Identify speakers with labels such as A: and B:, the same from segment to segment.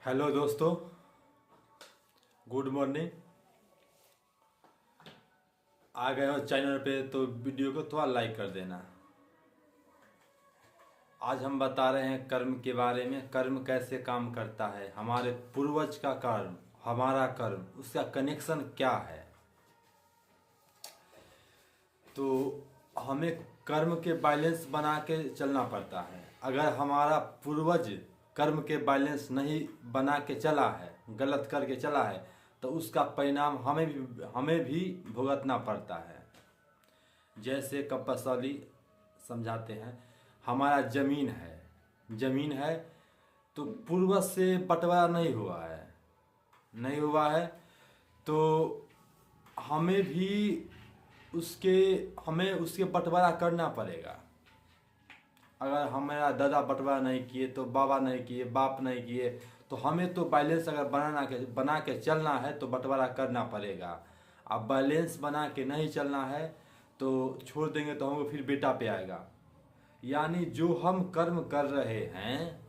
A: Hello दोस्तों, good morning. आ गए हो चैनल पे तो वीडियो को थोड़ा लाइक कर देना। आज हम बता रहे हैं कर्म के बारे में। कर्म कैसे काम करता है, हमारे पूर्वज का कर्म, हमारा कर्म, उसका कनेक्शन क्या है। तो हमें कर्म के बैलेंस बना के चलना पड़ता है। अगर हमारा पूर्वज कर्म के बैलेंस नहीं बना के चला है, गलत करके चला है, तो उसका परिणाम हमें भी भुगतना पड़ता है। जैसे कपसली समझाते हैं, हमारा जमीन है तो पूर्वज से बंटवारा नहीं हुआ है तो हमें भी उसके हमें उसके बंटवारा करना पड़ेगा। अगर हमारा दादा बंटवारा नहीं किए तो बाबा नहीं किए, बाप नहीं किए, तो हमें तो बैलेंस अगर बना के चलना है तो बंटवारा करना पड़ेगा। अब बैलेंस बना के नहीं चलना है तो छोड़ देंगे तो हमको फिर बेटा पे आएगा। यानी जो हम कर्म कर रहे हैं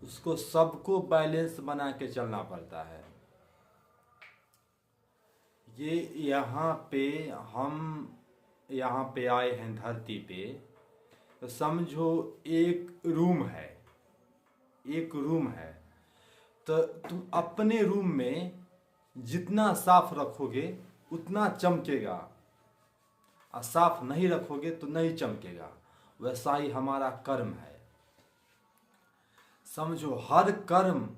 A: उसको सबको बैलेंस बना के चलना पड़ता है। ये यहाँ पे आए हैं धरती पे, तो समझो एक रूम है। तो तुम अपने रूम में जितना साफ रखोगे उतना चमकेगा, और साफ नहीं रखोगे तो नहीं चमकेगा। वैसा ही हमारा कर्म है। समझो हर कर्म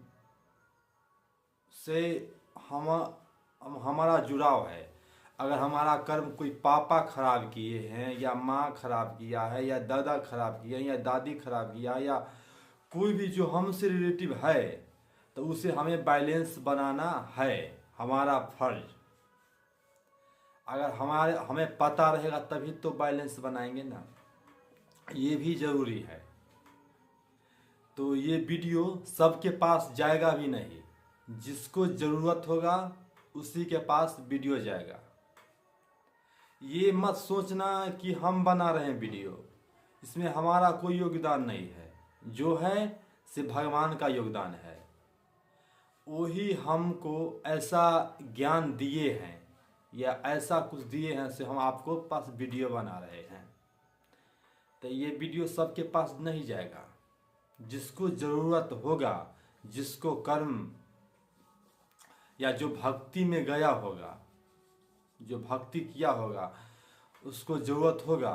A: से हमारा जुड़ाव है। अगर हमारा कर्म कोई पापा खराब किए हैं, या माँ खराब किया है, या दादा खराब किया है, या दादी खराब किया है, या कोई भी जो हमसे रिलेटिव है, तो उसे हमें बैलेंस बनाना है, हमारा फर्ज। अगर हमें पता रहेगा तभी तो बैलेंस बनाएंगे ना, ये भी जरूरी है। तो ये वीडियो सबके पास जाएगा भी नहीं, जिसको ज़रूरत होगा उसी के पास वीडियो जाएगा। ये मत सोचना कि हम बना रहे हैं वीडियो, इसमें हमारा कोई योगदान नहीं है। जो है से भगवान का योगदान है। वही हमको ऐसा ज्ञान दिए हैं या ऐसा कुछ दिए हैं से हम आपको पास वीडियो बना रहे हैं। तो ये वीडियो सबके पास नहीं जाएगा। जिसको ज़रूरत होगा, जिसको कर्म या जो भक्ति में गया होगा, जो भक्ति किया होगा, उसको ज़रूरत होगा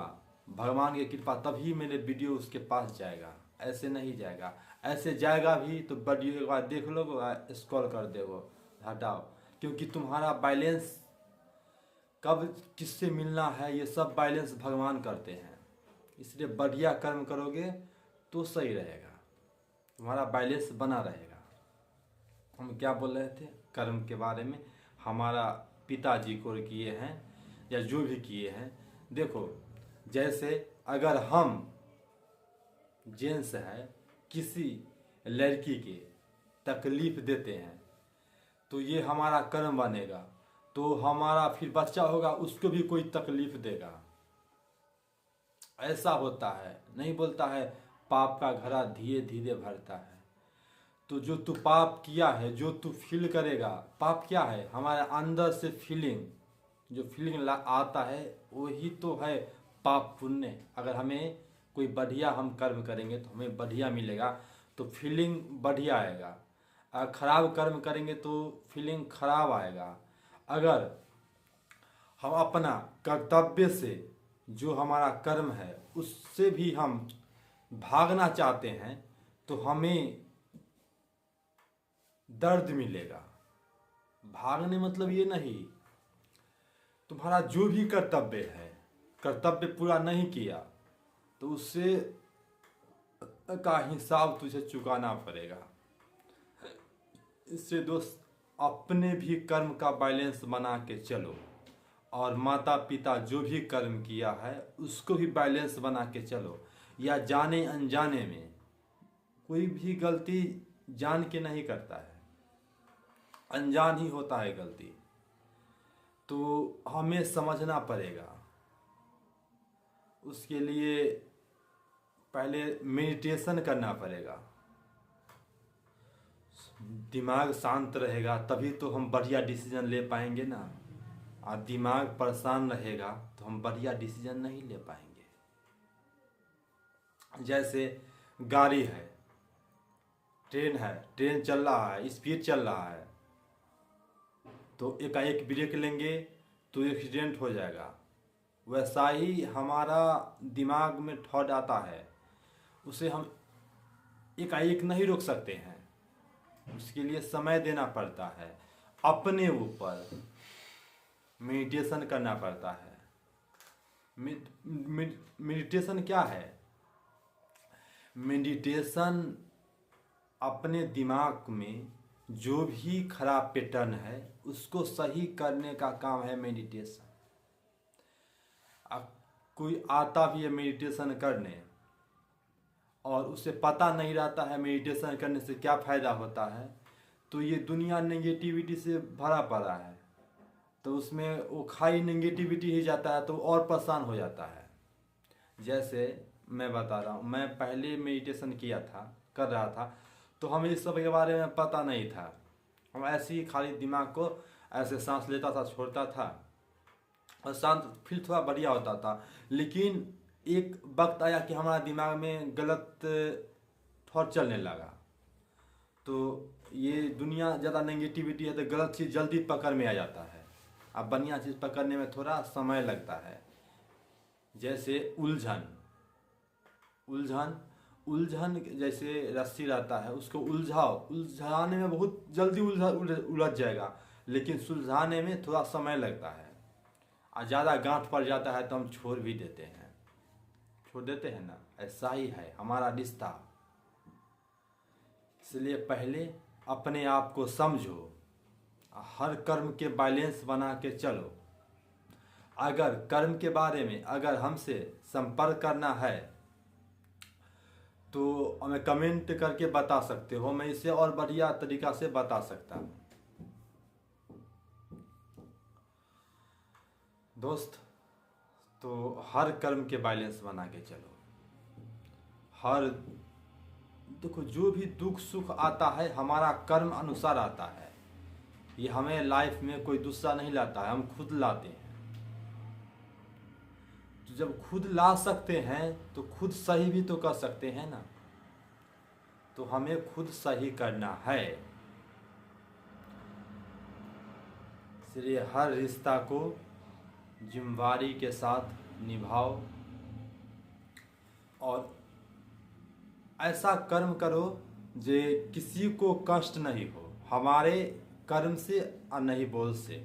A: भगवान की कृपा, तभी मेरे वीडियो उसके पास जाएगा। ऐसे नहीं जाएगा। ऐसे जाएगा भी तो वीडियो एक बार देख लो, स्क्रॉल कर देगो, हटाओ। क्योंकि तुम्हारा बैलेंस कब किससे मिलना है ये सब बैलेंस भगवान करते हैं। इसलिए बढ़िया कर्म करोगे तो सही रहेगा, तुम्हारा बैलेंस बना रहेगा। हम क्या बोल रहे थे कर्म के बारे में। हमारा पिताजी को किए हैं या जो भी किए हैं, देखो जैसे अगर हम जेंट्स है किसी लड़की के तकलीफ देते हैं तो ये हमारा कर्म बनेगा। तो हमारा फिर बच्चा होगा, उसको भी कोई तकलीफ देगा। ऐसा होता है। नहीं बोलता है पाप का घड़ा धीरे धीरे भरता है। तो जो तू पाप किया है, जो तू फील करेगा, पाप क्या है, हमारे अंदर से जो फीलिंग आता है वही तो है पाप पुण्य। अगर हमें कोई बढ़िया हम कर्म करेंगे तो हमें बढ़िया मिलेगा, तो फीलिंग बढ़िया आएगा। अगर खराब कर्म करेंगे तो फीलिंग खराब आएगा। अगर हम अपना कर्तव्य से, जो हमारा कर्म है उससे भी हम भागना चाहते हैं तो हमें दर्द मिलेगा। भागने मतलब ये नहीं, तुम्हारा जो भी कर्तव्य है, कर्तव्य पूरा नहीं किया तो उससे का हिसाब तुझे चुकाना पड़ेगा। इससे दोस्त अपने भी कर्म का बैलेंस बना के चलो, और माता पिता जो भी कर्म किया है उसको भी बैलेंस बना के चलो। या जाने अनजाने में, कोई भी गलती जान के नहीं करता है, अनजान ही होता है गलती। तो हमें समझना पड़ेगा। उसके लिए पहले मेडिटेशन करना पड़ेगा। दिमाग शांत रहेगा तभी तो हम बढ़िया डिसीजन ले पाएंगे ना। और दिमाग परेशान रहेगा तो हम बढ़िया डिसीजन नहीं ले पाएंगे। जैसे गाड़ी है, ट्रेन चल रहा है, स्पीड चल रहा है, तो एकाएक ब्रेक लेंगे तो एक्सीडेंट हो जाएगा। वैसा ही हमारा दिमाग में थॉट आता है, उसे हम एकाएक नहीं रोक सकते हैं, उसके लिए समय देना पड़ता है, अपने ऊपर मेडिटेशन करना पड़ता है। मेडिटेशन क्या है? मेडिटेशन अपने दिमाग में जो भी खराब पैटर्न है उसको सही करने का काम है मेडिटेशन। अब कोई आता भी है मेडिटेशन करने और उसे पता नहीं रहता है मेडिटेशन करने से क्या फ़ायदा होता है, तो ये दुनिया नेगेटिविटी से भरा पड़ा है, तो उसमें वो खाई नेगेटिविटी ही जाता है तो और परेशान हो जाता है। जैसे मैं बता रहा हूँ, मैं पहले मेडिटेशन कर रहा था, तो हमें इस सब के बारे में पता नहीं था। हम ऐसे ही खाली दिमाग को ऐसे सांस लेता था, छोड़ता था और शांत फील थोड़ा बढ़िया होता था। लेकिन एक वक्त आया कि हमारा दिमाग में गलत थॉट चलने लगा, तो ये दुनिया ज़्यादा नेगेटिविटी है तो गलत चीज़ जल्दी पकड़ में आ जाता है। अब बढ़िया चीज़ पकड़ने में थोड़ा समय लगता है। जैसे उलझन जैसे रस्सी रहता है, उसको उलझाने में बहुत जल्दी उलझ जाएगा, लेकिन सुलझाने में थोड़ा समय लगता है। और ज़्यादा गांठ पड़ जाता है तो हम छोड़ देते हैं ना। ऐसा ही है हमारा रिश्ता। इसलिए पहले अपने आप को समझो, हर कर्म के बैलेंस बना के चलो। अगर कर्म के बारे में अगर हमसे संपर्क करना है तो हमें कमेंट करके बता सकते हो, मैं इसे और बढ़िया तरीका से बता सकता हूँ। दोस्त, तो हर कर्म के बैलेंस बना के चलो। देखो, जो भी दुख सुख आता है हमारा कर्म अनुसार आता है। ये हमें लाइफ में कोई दूसरा नहीं लाता है, हम खुद लाते हैं। तो जब खुद ला सकते हैं तो खुद सही भी तो कर सकते हैं ना। तो हमें खुद सही करना है। इसलिए हर रिश्ता को जिम्मेदारी के साथ निभाओ और ऐसा कर्म करो जे किसी को कष्ट नहीं हो, हमारे कर्म से और नहीं बोल से।